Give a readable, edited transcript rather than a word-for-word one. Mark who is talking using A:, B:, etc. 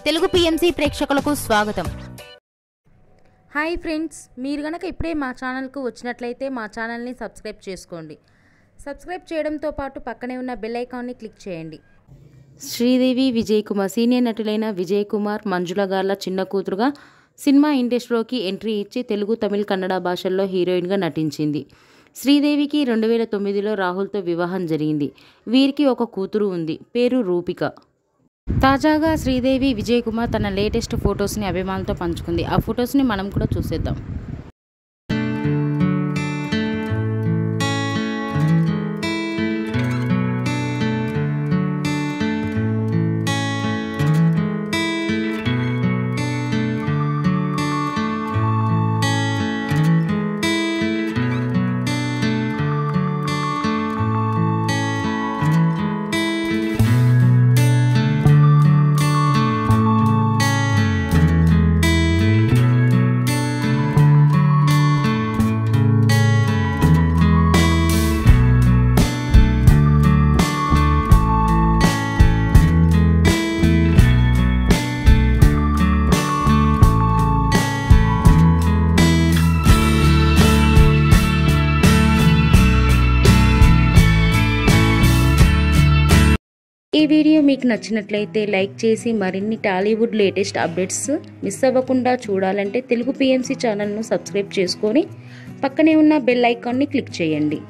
A: Telugu PMC ప్రేక్షకులకు స్వాగతం.
B: Hi friends, మీరు గనక ఇప్పుడే మా ఛానల్కు వచ్చినట్లయితే మా ఛానల్ని సబ్స్క్రైబ్ చేసుకోండి. సబ్స్క్రైబ్ చేయడంతో పాటు పక్కనే ఉన్న బెల్ ఐకాన్ని క్లిక్ చేయండి. శ్రీదేవి, విజయ్ కుమార్ సీనియర్ నటులైన విజయ్ కుమార్, మంజుల గార్ల చిన్న కూతురుగా సినిమా ఇండస్ట్రీలోకి ఎంట్రీ ఇచ్చి తెలుగు, తమిళ, కన్నడ భాషల్లో హీరోయిన్గా నటించింది. శ్రీదేవికి 2009లో రాహుల్తో వివాహం జరిగింది. వీరికి ఒక కూతురు ఉంది, పేరు రూపిక. తాజాగా శ్రీదేవి, విజయ్ కుమార్ తన లేటెస్ట్ ఫొటోస్ని అభిమానులతో పంచుకుంది. ఆ ఫొటోస్ని మనం కూడా చూసేద్దాం. ఈ వీడియో మీకు నచ్చినట్లయితే లైక్ చేసి మరిన్ని టాలీవుడ్ లేటెస్ట్ అప్డేట్స్ మిస్ అవ్వకుండా చూడాలంటే తెలుగు పిఎంసి ఛానల్ను సబ్స్క్రైబ్ చేసుకొని పక్కనే ఉన్న బెల్ ఐకాన్ని క్లిక్ చేయండి.